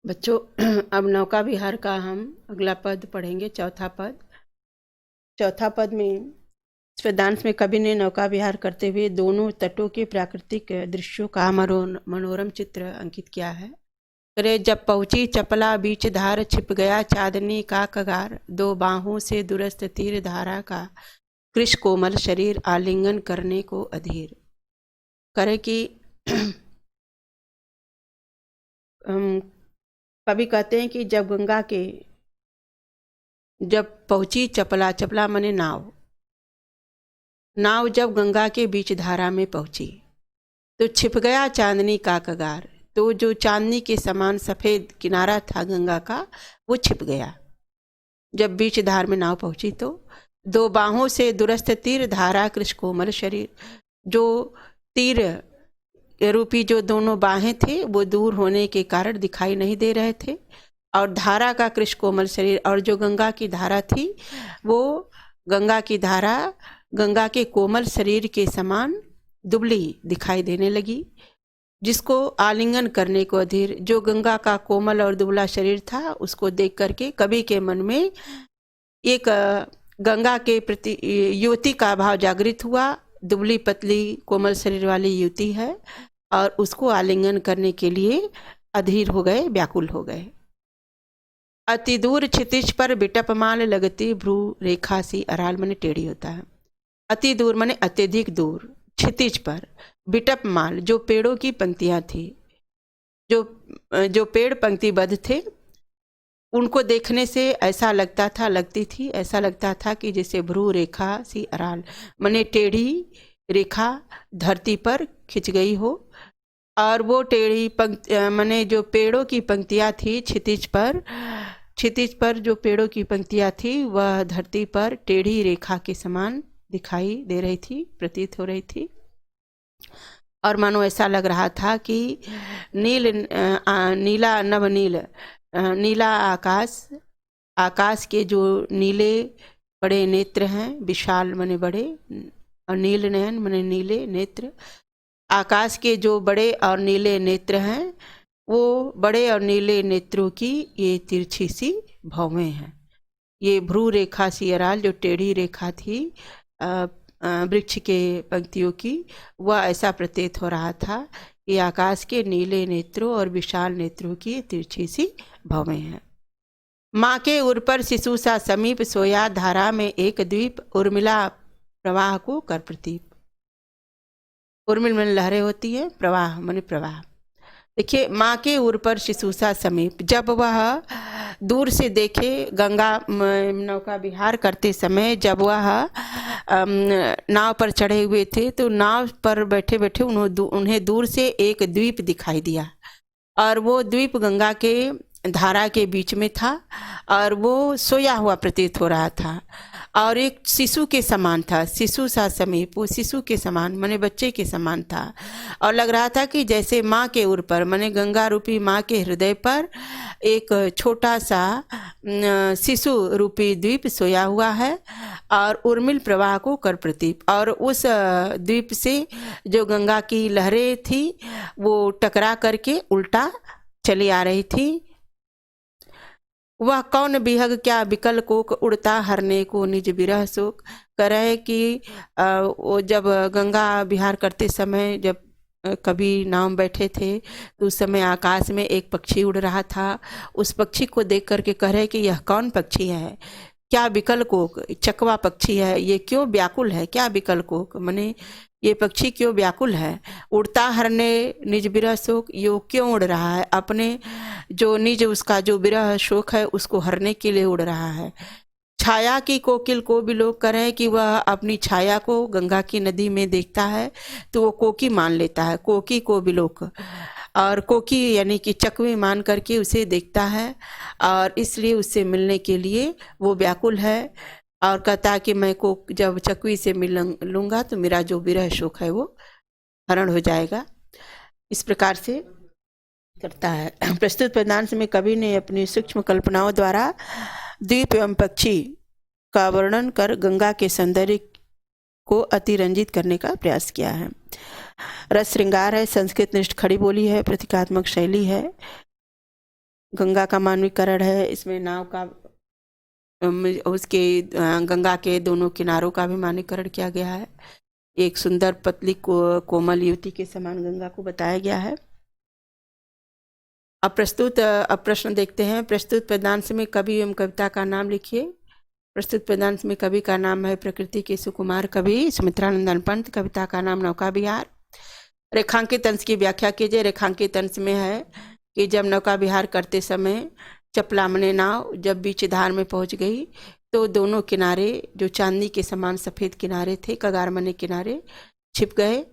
बच्चों अब नौका विहार का हम अगला पद पढ़ेंगे। चौथा पद में इस पदांश में कवि ने नौका विहार करते हुए दोनों तटों के प्राकृतिक दृश्यों का मनोरम चित्र अंकित किया है। रे जब पहुंची चपला बीच धार, छिप गया चांदनी का कगार, दो बाहों से दुरस्त तीर धारा का कृष कोमल शरीर आलिंगन करने को अधीर। करे कि कवि कहते हैं कि जब पहुंची चपला, चपला मने नाव जब गंगा के बीच धारा में पहुंची तो छिप गया चांदनी का कगार, तो जो चांदनी के समान सफेद किनारा था गंगा का वो छिप गया। जब बीच धार में नाव पहुंची तो दो बाहों से दुरस्त तीर धारा कृष कोमल शरीर, जो तीर रूपी जो दोनों बाहें थे वो दूर होने के कारण दिखाई नहीं दे रहे थे, और धारा का कृष कोमल शरीर, और जो गंगा की धारा थी वो गंगा की धारा गंगा के कोमल शरीर के समान दुबली दिखाई देने लगी, जिसको आलिंगन करने को अधीर। जो गंगा का कोमल और दुबला शरीर था उसको देख करके कवि के मन में एक गंगा के प्रति युवती का भाव जागृत हुआ। दुबली पतली कोमल शरीर वाली युवती है और उसको आलिंगन करने के लिए अधीर हो गए, व्याकुल हो गए। अति दूर क्षितिज पर बिटप माल लगती भ्रू रेखा सी अराल, मने टेढ़ी होता है। अति दूर मने अत्यधिक दूर, क्षितिज पर, बिटप माल जो पेड़ों की पंक्तियां थी, जो पेड़ पंक्तिबद्ध थे, उनको देखने से ऐसा लगता था कि जैसे भ्रू रेखा सी अराल मने टेढ़ी रेखा धरती पर खिंच गई हो, और वो टेढ़ी मने जो पेड़ों की पंक्तियां थी क्षितिज पर जो पेड़ों की पंक्तियां थी वह धरती पर टेढ़ी रेखा के समान दिखाई दे रही थी, प्रतीत हो रही थी। और मानो ऐसा लग रहा था कि नीला नवनील नीला आकाश के जो नीले बड़े नेत्र हैं, विशाल मने बड़े, और नील नयन मने नीले नेत्र, आकाश के जो बड़े और नीले नेत्र हैं वो बड़े और नीले नेत्रों की ये तिरछी सी भौवें हैं। ये भ्रू रेखा सी अराल जो टेढ़ी रेखा थी वृक्ष के पंक्तियों की, वह ऐसा प्रतीत हो रहा था कि आकाश के नीले नेत्रों और विशाल नेत्रों की तिरछी सी भौवें हैं। माँ के उर पर शिशु सा समीप सोया, धारा में एक द्वीप उर्मिला प्रवाह को कर प्रतीप। उर्मिल मन लहरें होती है, प्रवाह मने प्रवाह। देखिए, माँ के उर पर शिशु सा समीप, जब वह दूर से देखे गंगा नौका विहार करते समय, जब वह नाव पर चढ़े हुए थे तो नाव पर बैठे बैठे उन्हें दूर से एक द्वीप दिखाई दिया, और वो द्वीप गंगा के धारा के बीच में था और वो सोया हुआ प्रतीत हो रहा था, और एक शिशु के समान था। शिशु सा समीप, वो शिशु के समान मने बच्चे के समान था, और लग रहा था कि जैसे माँ के उर पर मने गंगा रूपी माँ के हृदय पर एक छोटा सा शिशु रूपी द्वीप सोया हुआ है, और उर्मिल प्रवाह को कर प्रतीप। और उस द्वीप से जो गंगा की लहरें थी वो टकरा करके उल्टा चली आ रही थी। वह कौन बिहग क्या बिकल कोक, उड़ता हरने को निज बिरह शोक। कह रहे कि वो जब गंगा विहार करते समय जब कभी नाव बैठे थे तो उस समय आकाश में एक पक्षी उड़ रहा था। उस पक्षी को देख करके कह रहे कि यह कौन पक्षी है, क्या बिकल कोक, चकवा पक्षी है, ये क्यों व्याकुल है, क्या बिकल कोक मने ये पक्षी क्यों व्याकुल है। उड़ता हरने निज बिरह शोक, यो क्यों उड़ रहा है, अपने जो निज उसका जो बिरह शोक है उसको हरने के लिए उड़ रहा है। छाया की कोकिल को भी लोग कह रहे हैं कि वह अपनी छाया को गंगा की नदी में देखता है तो वो कोकी मान लेता है, कोकी को भी लोग, और कोकी यानी कि चकवी मान करके उसे देखता है, और इसलिए उससे मिलने के लिए वो व्याकुल है, और कहता है कि मैं को जब चकवी से मिल लूँगा तो मेरा जो विरह शोक है वो हरण हो जाएगा। इस प्रकार से करता है। प्रस्तुत पदांश में कवि ने अपनी सूक्ष्म कल्पनाओं द्वारा द्वीप एवं पक्षी का वर्णन कर गंगा के सौंदर्य को अतिरंजित करने का प्रयास किया है। रस श्रृंगार है, संस्कृत निष्ठ खड़ी बोली है, प्रतीकात्मक शैली है। गंगा का मानवीकरण है। इसमें नाव का उसके गंगा के दोनों किनारों का भी मानवीकरण किया गया है। एक सुंदर पतली कोमल युवती के समान गंगा को बताया गया है। अब प्रश्न देखते हैं। प्रस्तुत पद्यांश में कवि एवं कविता का नाम लिखिए। प्रस्तुत पद्यांश में कवि का नाम है प्रकृति के सुकुमार कवि सुमित्रानंदन पंत। कविता का नाम नौका विहार। रेखांकित अंश की व्याख्या कीजिए। रेखांकित अंश में है कि जब नौका विहार करते समय चपला मने नाव जब बीच धार में पहुंच गई तो दोनों किनारे जो चांदनी के समान सफेद किनारे थे, कगार मने किनारे, छिप गए।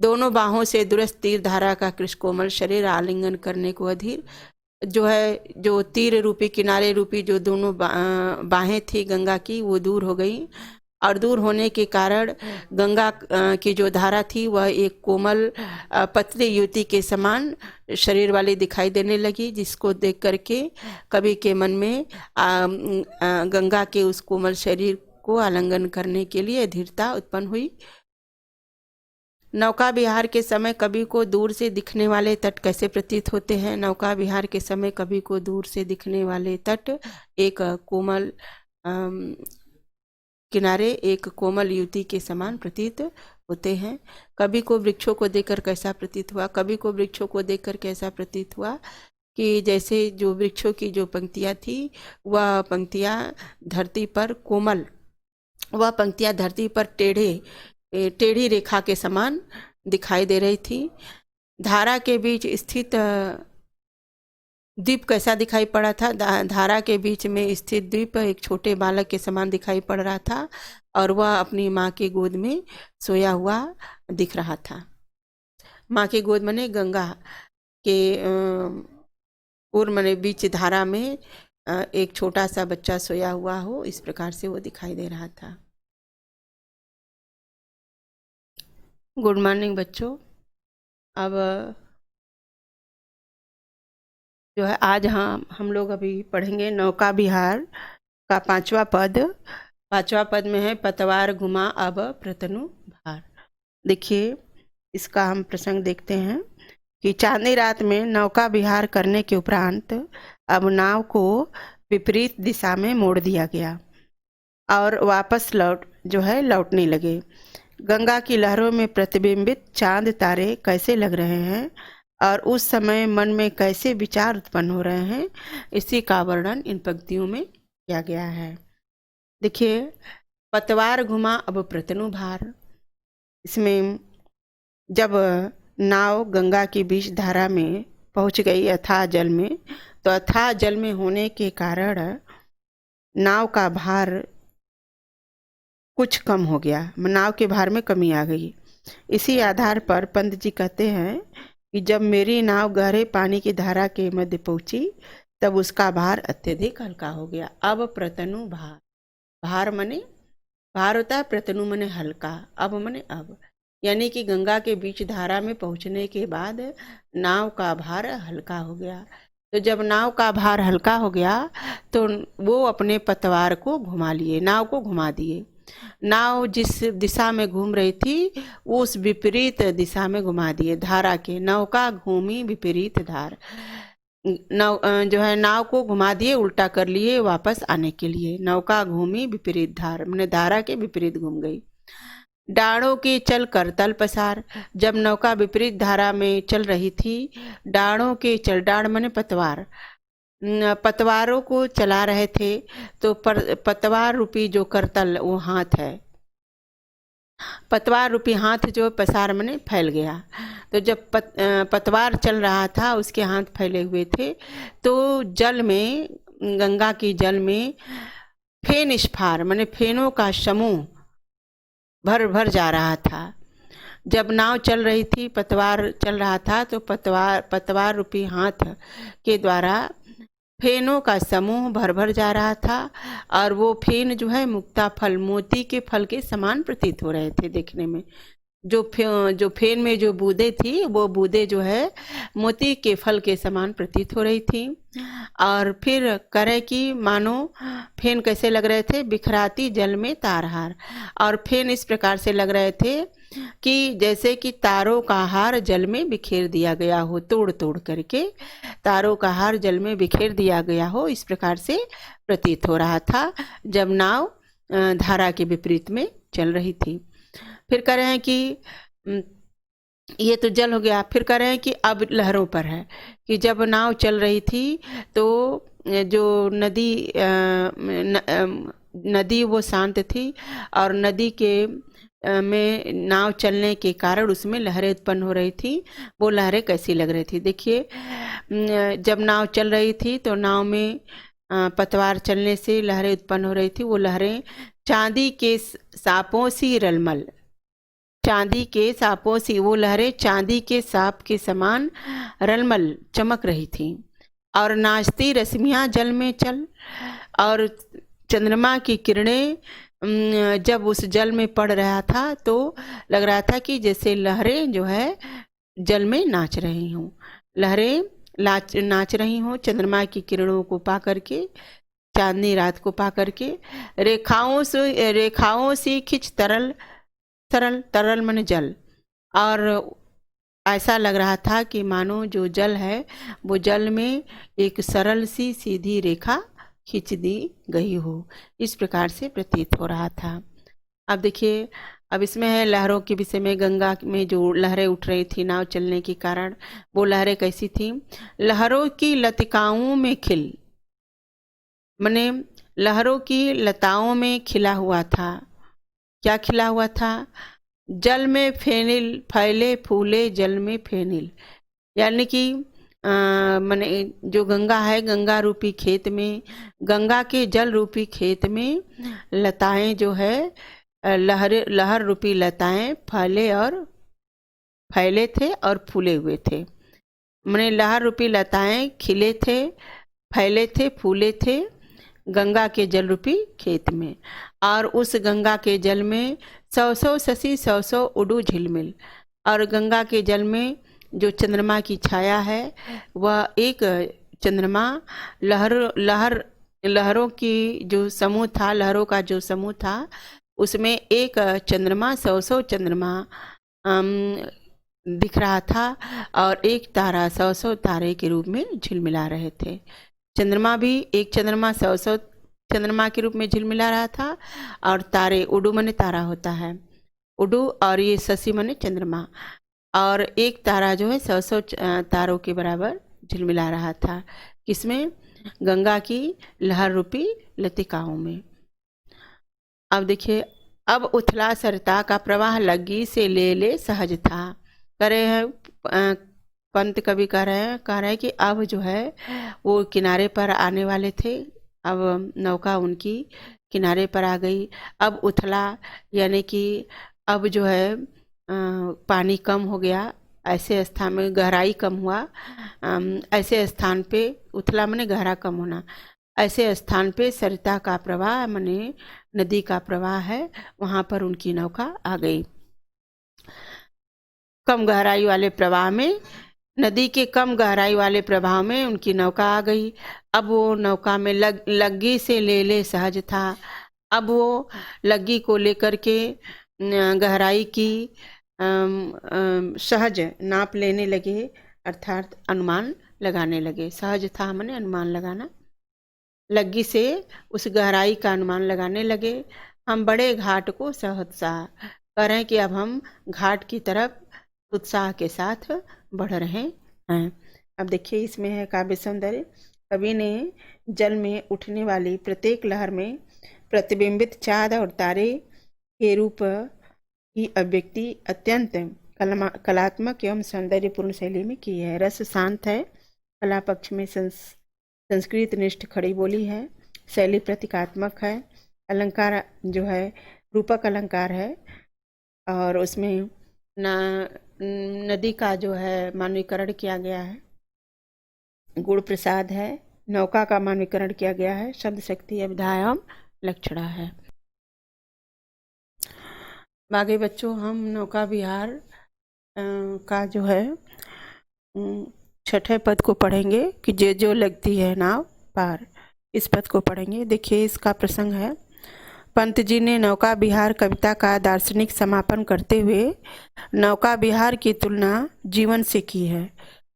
दोनों बाहों से दुरस्त तीर धारा का कृष्ण कोमल शरीर आलिंगन करने को अधीर। जो है जो तीर रूपी किनारे रूपी जो दोनों बाहें थी गंगा की वो दूर हो गई, और दूर होने के कारण गंगा की जो धारा थी वह एक कोमल पतली युवती के समान शरीर वाली दिखाई देने लगी, जिसको देख करके कवि के मन में गंगा के उस कोमल शरीर को आलिंगन करने के लिए धीरता उत्पन्न हुई। नौका विहार के समय कवि को दूर से दिखने वाले तट कैसे प्रतीत होते हैं? नौका विहार के समय कवि को दूर से दिखने वाले तट एक कोमल किनारे एक कोमल युवती के समान प्रतीत होते हैं। कवि को वृक्षों को देखकर कैसा प्रतीत हुआ? कवि को वृक्षों को देखकर कैसा प्रतीत हुआ कि जैसे जो वृक्षों की जो पंक्तियां थी वह पंक्तियां धरती पर कोमल, वह पंक्तियां धरती पर टेढ़ी रेखा के समान दिखाई दे रही थी। धारा के बीच स्थित द्वीप कैसा दिखाई पड़ा था? धारा के बीच में स्थित द्वीप एक छोटे बालक के समान दिखाई पड़ रहा था और वह अपनी माँ की गोद में सोया हुआ दिख रहा था। माँ की गोद माने गंगा के पूर्व माने बीच धारा में एक छोटा सा बच्चा सोया हुआ हो, इस प्रकार से वो दिखाई दे रहा था। गुड मॉर्निंग बच्चों। अब जो है आज हम लोग अभी पढ़ेंगे नौका विहार का पांचवा पद में है पतवार घुमा अब प्रतनु भार। देखिए इसका हम प्रसंग देखते हैं कि चांदनी रात में नौका विहार करने के उपरांत अब नाव को विपरीत दिशा में मोड़ दिया गया और वापस लौटने लगे। गंगा की लहरों में प्रतिबिंबित चांद तारे कैसे लग रहे हैं और उस समय मन में कैसे विचार उत्पन्न हो रहे हैं, इसी का वर्णन इन पंक्तियों में किया गया है। देखिए पतवार घुमा अब प्रतनु भार। इसमें जब नाव गंगा की बीच धारा में पहुंच गई अथाह जल में, तो अथाह जल में होने के कारण नाव का भार कुछ कम हो गया, नाव के भार में कमी आ गई। इसी आधार पर पंत जी कहते हैं कि जब मेरी नाव गहरे पानी की धारा के मध्य पहुंची तब उसका भार अत्यधिक हल्का हो गया। अब प्रतनु भार, भार मने भार होता है, प्रतनु मने हल्का, अब मने अब, यानी कि गंगा के बीच धारा में पहुंचने के बाद नाव का भार हल्का हो गया। तो जब नाव का भार हल्का हो गया तो वो अपने पतवार को घुमा लिए, नाव को घुमा दिए। नाव जिस दिशा में घूम रही थी वो उस विपरीत दिशा में घुमा दिए धारा के। नौका घूमी विपरीत धार, नाव को घुमा दिए, उल्टा कर लिए वापस आने के लिए। नौका घूमी विपरीत धार मैंने धारा के विपरीत घूम गई। डाणों के चल कर तल पसार। जब नौका विपरीत धारा में चल रही थी, डाणों के चल, डाण माने पतवार, पतवारों को चला रहे थे, तो पतवार रूपी जो करतल वो हाथ है, पतवार रूपी हाथ जो पसार मने फैल गया। तो जब पतवार चल रहा था उसके हाथ फैले हुए थे, तो जल में, गंगा की जल में फेन स्फार मने फेनों का समूह भर भर जा रहा था। जब नाव चल रही थी, पतवार चल रहा था, तो पतवार रूपी हाथ के द्वारा फेनों का समूह भर भर जा रहा था और वो फेन जो है मुक्ता फल, मोती के फल के समान प्रतीत हो रहे थे देखने में। जो फेन में जो बूंदें थी वो बूंदें जो है मोती के फल के समान प्रतीत हो रही थी। और फिर करे कि मानो फेन कैसे लग रहे थे, बिखराती जल में तारहार। और फेन इस प्रकार से लग रहे थे कि जैसे कि तारों का हार जल में बिखेर दिया गया हो, तोड़ तोड़ करके तारों का हार जल में बिखेर दिया गया हो, इस प्रकार से प्रतीत हो रहा था जब नाव धारा के विपरीत में चल रही थी। फिर कह रहे हैं कि ये तो जल हो गया। फिर कह रहे हैं कि अब लहरों पर है कि जब नाव चल रही थी तो जो नदी वो शांत थी, और नदी के में नाव चलने के कारण उसमें लहरें उत्पन्न हो रही थी। वो लहरें कैसी लग रही थी, देखिए जब नाव चल रही थी तो नाव में पतवार चलने से लहरें उत्पन्न हो रही थी। वो लहरें चांदी के सांपों सी रलमल, चांदी के सांपों सी, वो लहरें चांदी के सांप के समान रलमल चमक रही थी। और नाचती रश्मियां जल में चल, और चंद्रमा की किरणें जब उस जल में पड़ रहा था तो लग रहा था कि जैसे लहरें जो है जल में नाच रही हूँ, लहरें नाच रही हूँ चंद्रमा की किरणों को पा करके, चांदनी रात को पा करके। रेखाओं से खिंच तरल, तरल तरल मन जल। और ऐसा लग रहा था कि मानो जो जल है वो जल में एक सरल सी सीधी रेखा खींच दी गई हो, इस प्रकार से प्रतीत हो रहा था। अब देखिए, अब इसमें है लहरों के विषय में। गंगा में जो लहरें उठ रही थी नाव चलने के कारण, वो लहरें कैसी थी, लहरों की लतिकाओं में खिल, माने लहरों की लताओं में खिला हुआ था। क्या खिला हुआ था, जल में फेनिल फैले फूले जल में फेनिल, यानी कि माने जो गंगा है, गंगा रूपी खेत में, गंगा के जल रूपी खेत में लताएं जो है, लहर रूपी लताएं फैले थे और फूले हुए थे। माने लहर रूपी लताएं खिले थे, फैले थे, फूले थे गंगा के जल रूपी खेत में। और उस गंगा के जल में सौ सौ शशि सौ सौ उडू झिलमिल, और गंगा के जल में जो चंद्रमा की छाया है वह एक चंद्रमा लहरों की जो समूह था, लहरों का जो समूह था उसमें एक चंद्रमा सौ सौ चंद्रमा दिख रहा था, और एक तारा सौ सौ तारे के रूप में झिलमिला रहे थे। चंद्रमा भी एक चंद्रमा सौ सौ चंद्रमा के रूप में झिलमिला रहा था, और तारे, उडू मने तारा होता है, उडू, और ये शशि मने चंद्रमा, और एक तारा जो है सौ सौ तारों के बराबर झिलमिला रहा था। किसमें, गंगा की लहर रूपी लतिकाओं में। अब देखिए, अब उथला सरता का प्रवाह लग्गी से ले सहज था। कह रहे हैं पंत कवि कह रहे हैं कि अब जो है वो किनारे पर आने वाले थे, अब नौका उनकी किनारे पर आ गई। अब उथला यानी कि अब जो है पानी कम हो गया, ऐसे स्थान में गहराई कम हुआ, ऐसे स्थान पे, उथला माने गहरा कम होना, ऐसे स्थान पे सरिता का प्रवाह माने नदी का प्रवाह है, वहां पर उनकी नौका आ गई। कम गहराई वाले प्रवाह में, नदी के कम गहराई वाले प्रवाह में उनकी नौका आ गई। अब वो नौका में लग्गी से ले सहज था। अब वो लग्गी को लेकर के गहराई की सहज नाप लेने लगे, अर्थात अनुमान लगाने लगे। सहज था माने अनुमान लगाना, लग्गी से उस गहराई का अनुमान लगाने लगे। हम बड़े घाट को सहजसा करें कि अब हम घाट की तरफ उत्साह के साथ बढ़ रहे हैं। अब देखिए, इसमें है काव्य सौंदर्य। कवि ने जल में उठने वाली प्रत्येक लहर में प्रतिबिंबित चाँद और तारे के रूप की अभिव्यक्ति अत्यंत कलात्मक एवं सौंदर्यपूर्ण शैली में की है। रस शांत है, कला पक्ष में संस्कृत निष्ठ खड़ी बोली है, शैली प्रतीकात्मक है, अलंकार जो है रूपक अलंकार है, और उसमें नदी का जो है मानवीकरण किया गया है, गुण प्रसाद है, नौका का मानवीकरण किया गया है, शब्द शक्ति अभिधा एवं लक्षणा है। बाकी बच्चों, हम नौका विहार का जो है छठे पद को पढ़ेंगे कि जो लगती है नाव पार, इस पद को पढ़ेंगे। देखिए इसका प्रसंग है। पंत जी ने नौका विहार कविता का दार्शनिक समापन करते हुए नौका विहार की तुलना जीवन से की है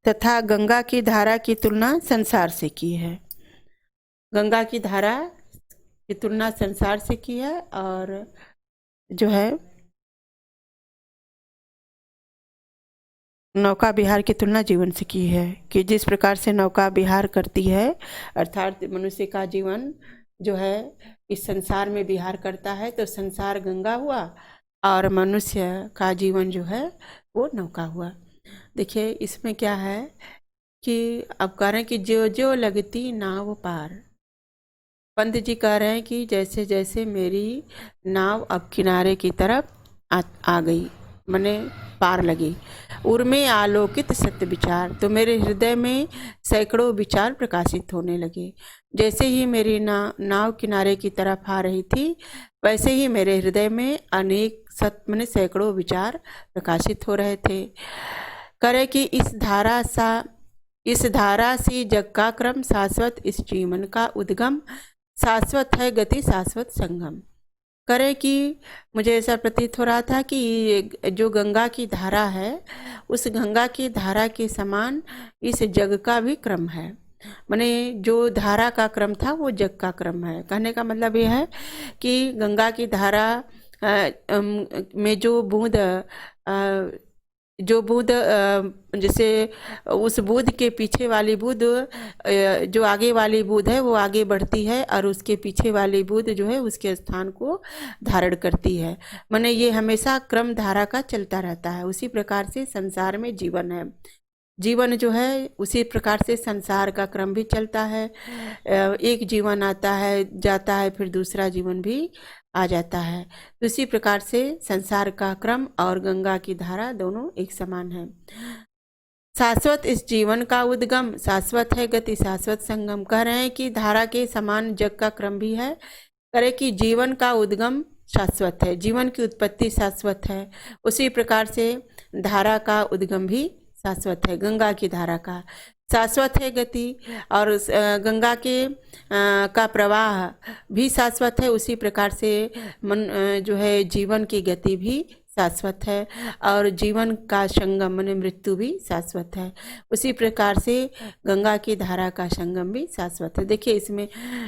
तथा गंगा की धारा की तुलना संसार से की है। गंगा की धारा की तुलना संसार से की है और जो है नौका विहार की तुलना जीवन से की है कि जिस प्रकार से नौका विहार करती है अर्थात मनुष्य का जीवन जो है इस संसार में विहार करता है तो संसार गंगा हुआ और मनुष्य का जीवन जो है वो नौका हुआ। देखिए इसमें क्या है कि अब कह रहे हैं कि जो जो लगती नाव पार। पंत जी कह रहे हैं कि जैसे जैसे मेरी नाव अब किनारे की तरफ आ गई, मने पार लगी, उर्मे आलोकित सत्य विचार, तो मेरे हृदय में सैकड़ों विचार प्रकाशित होने लगे। जैसे ही मेरी नाव किनारे की तरफ आ रही थी वैसे ही मेरे हृदय में अनेक मने सैकड़ों विचार प्रकाशित हो रहे थे। करे कि इस धारा से जग का क्रम शाश्वत, इस जीवन का उद्गम शाश्वत है, गति शाश्वत संगम। करे कि मुझे ऐसा प्रतीत हो रहा था कि जो गंगा की धारा है उस गंगा की धारा के समान इस जग का भी क्रम है। माने जो धारा का क्रम था वो जग का क्रम है। कहने का मतलब ये है कि गंगा की धारा में जो बूंद जैसे उस बूंद के पीछे वाली बूंद जो आगे वाली बूंद है वो आगे बढ़ती है और उसके पीछे वाली बूंद जो है उसके स्थान को धारण करती है। माने ये हमेशा क्रम धारा का चलता रहता है। उसी प्रकार से संसार में जीवन है, जीवन जो है उसी प्रकार से संसार का क्रम भी चलता है। एक जीवन आता है जाता है फिर दूसरा जीवन भी आ जाता है। उसी प्रकार से संसार का क्रम और गंगा की धारा दोनों एक समान है। शाश्वत इस जीवन का उद्गम शाश्वत है, गति शाश्वत संगम। कह रहे हैं कि धारा के समान जग का क्रम भी है। करे कि जीवन का उद्गम शाश्वत है, जीवन की उत्पत्ति शाश्वत है, उसी प्रकार से धारा का उद्गम भी शाश्वत है, गंगा की धारा का शाश्वत है गति, और गंगा के का प्रवाह भी शाश्वत है। उसी प्रकार से जो है जीवन की गति भी शाश्वत है और जीवन का संगम माने मृत्यु भी शाश्वत है। उसी प्रकार से गंगा की धारा का संगम भी शाश्वत है। देखिए इसमें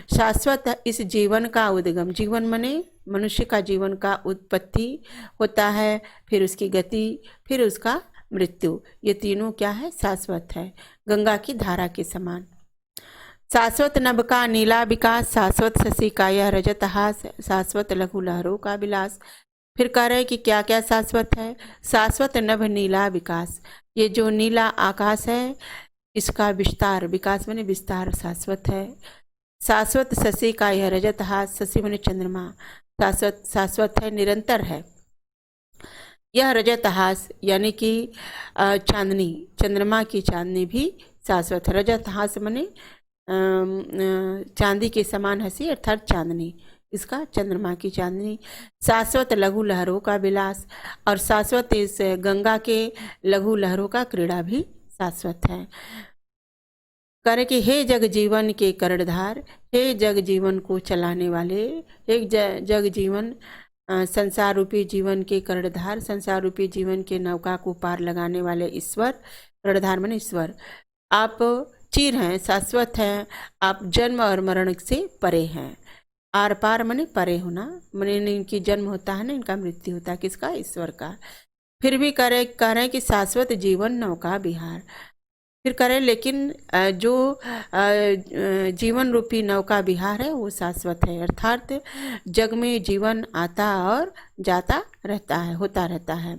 शाश्वत इस जीवन का उद्गम, जीवन माने मनुष्य का जीवन का उत्पत्ति होता है, फिर उसकी गति, फिर उसका मृत्यु, ये तीनों क्या है शाश्वत है, गंगा की धारा के समान। शाश्वत नभ का नीला विकास, शाश्वत शशि का यह रजत हास, शाश्वत लघु लहरों का विलास। फिर कह रहे हैं कि क्या क्या शाश्वत है। शाश्वत नभ नीला विकास, ये जो नीला आकाश है इसका विस्तार, विकास माने विस्तार शाश्वत है। शाश्वत शशि का यह रजत हास, शशि माने चंद्रमा, शाश्वत है, निरंतर है। यह रजत हास यानी कि चांदनी, चंद्रमा की चांदनी भी शाश्वत है। रजत हास माने चांदी के समान हंसी अर्थात चांदनी, इसका चंद्रमा की चांदनी। शाश्वत लघु लहरों का विलास, और शाश्वत इस गंगा के लघु लहरों का क्रीड़ा भी शाश्वत है। करे कि हे जग जीवन के कर्णधार, हे जग जीवन को चलाने वाले, हे जग जीवन संसार रूपी जीवन के कर्णधार, संसार रूपी जीवन के नौका को पार लगाने वाले ईश्वर, कर्णधार माने ईश्वर, आप चिर हैं, शाश्वत हैं, आप जन्म और मरण से परे हैं। आर पार माने परे होना, माने इनकी जन्म होता है ना, इनका मृत्यु होता है, किसका, ईश्वर का। फिर भी कह रहे हैं कि शाश्वत जीवन नौका विहार। फिर करें लेकिन जो जीवन रूपी नौका विहार है वो शाश्वत है, अर्थात जग में जीवन आता और जाता रहता है, होता रहता है।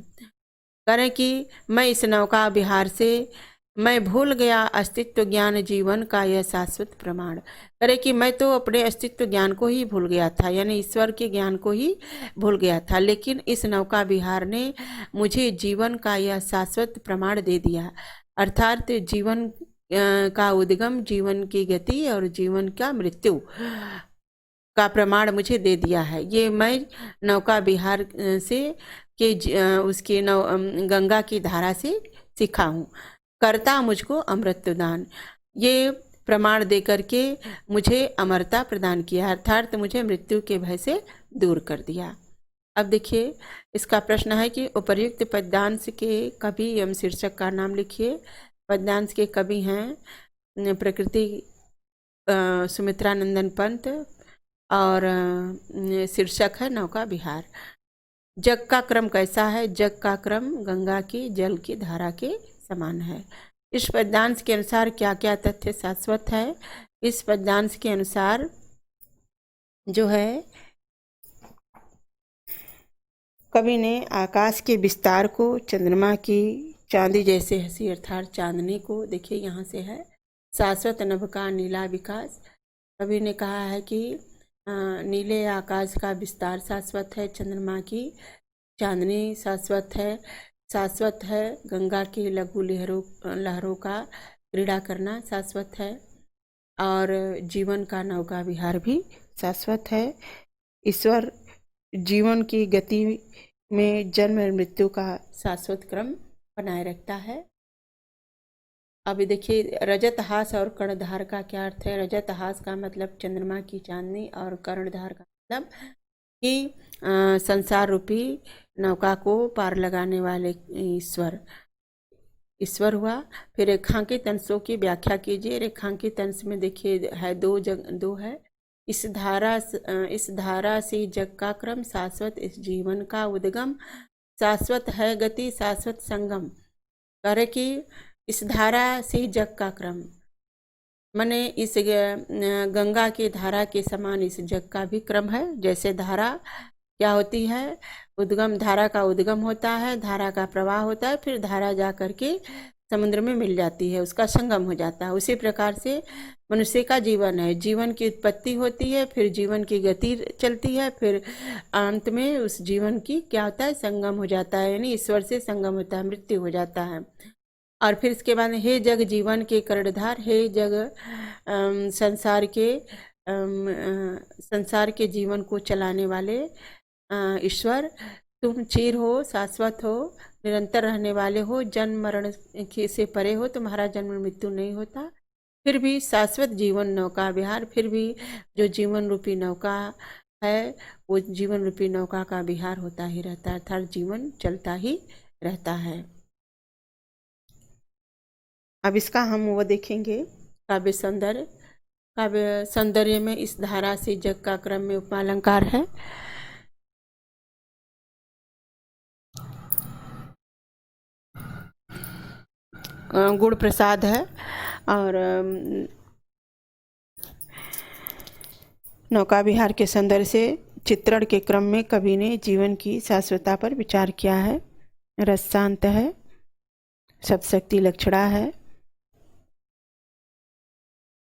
करें कि मैं इस नौका विहार से मैं भूल गया अस्तित्व ज्ञान जीवन का यह शाश्वत प्रमाण। करे कि मैं तो अपने अस्तित्व ज्ञान को ही भूल गया था, यानी ईश्वर के ज्ञान को ही भूल गया था, लेकिन इस नौका विहार ने मुझे जीवन का यह शाश्वत प्रमाण दे दिया, अर्थात जीवन का उद्गम, जीवन की गति और जीवन का मृत्यु का प्रमाण मुझे दे दिया है। ये मैं नौका विहार से के उसके गंगा की धारा से सीखा हूँ। करता मुझको अमृतदान, ये प्रमाण दे करके मुझे अमरता प्रदान किया, अर्थात मुझे मृत्यु के भय से दूर कर दिया। अब देखिए इसका प्रश्न है कि उपर्युक्त पद्यांश के कवि एवं शीर्षक का नाम लिखिए। पद्यांश के कवि हैं प्रकृति सुमित्रानंदन पंत और शीर्षक है नौका विहार। जग का क्रम कैसा है? जग का क्रम गंगा की जल की धारा के समान है। इस पद्यांश के अनुसार क्या क्या तथ्य शाश्वत है? इस पद्यांश के अनुसार जो है कवि ने आकाश के विस्तार को, चंद्रमा की चांदी जैसे हंसी अर्थात चांदनी को, देखिए यहाँ से है शाश्वत नभ का नीला विकास। कवि ने कहा है कि नीले आकाश का विस्तार शाश्वत है, चंद्रमा की चांदनी शाश्वत है, गंगा की लघु लहरों का क्रीड़ा करना शाश्वत है, और जीवन का नौका विहार भी शाश्वत है। ईश्वर जीवन की गति में जन्म और मृत्यु का शाश्वत क्रम बनाए रखता है। अभी देखिए रजतहास और कर्णधार का क्या अर्थ है? रजतहास का मतलब चंद्रमा की चांदनी, और कर्णधार का मतलब कि संसार रूपी नौका को पार लगाने वाले ईश्वर हुआ। फिर रेखांकित अंशों की व्याख्या कीजिए। रेखांकित अंश में देखिए है दो है। इस धारा से जग का क्रम शाश्वत, इस जीवन का उद्गम शाश्वत है, गति शाश्वत संगम करे कि इस धारा से जग का क्रम माने इस गंगा की धारा के समान इस जग का भी क्रम है। जैसे धारा क्या होती है? उद्गम, धारा का उद्गम होता है, धारा का प्रवाह होता है, फिर धारा जा करके समुद्र में मिल जाती है, उसका संगम हो जाता है। उसी प्रकार से मनुष्य का जीवन है। जीवन की उत्पत्ति होती है, फिर जीवन की गति चलती है, फिर अंत में उस जीवन की क्या होता है? संगम हो जाता है, यानी ईश्वर से संगम होता है, मृत्यु हो जाता है। और फिर इसके बाद हे जग जीवन के कर्णधार, हे जग संसार के जीवन को चलाने वाले ईश्वर, तुम चिर हो, शाश्वत हो, निरंतर रहने वाले हो, जन्म मरण से परे हो, तुम्हारा जन्म मृत्यु नहीं होता, फिर भी शाश्वत जीवन नौका विहार, फिर भी जो जीवन रूपी नौका है वो जीवन रूपी नौका का विहार होता ही रहता है, अर्थात जीवन चलता ही रहता है। अब इसका हम वो देखेंगे काव्य सौंदर्य में इस धारा से जग का क्रम में उपमा अलंकार है। गुण प्रसाद है, और नौका विहार के सौंदर्य से चित्रण के क्रम में कवि ने जीवन की शाश्वतता पर विचार किया है। रस शांत है, सब शक्ति लक्षणा है,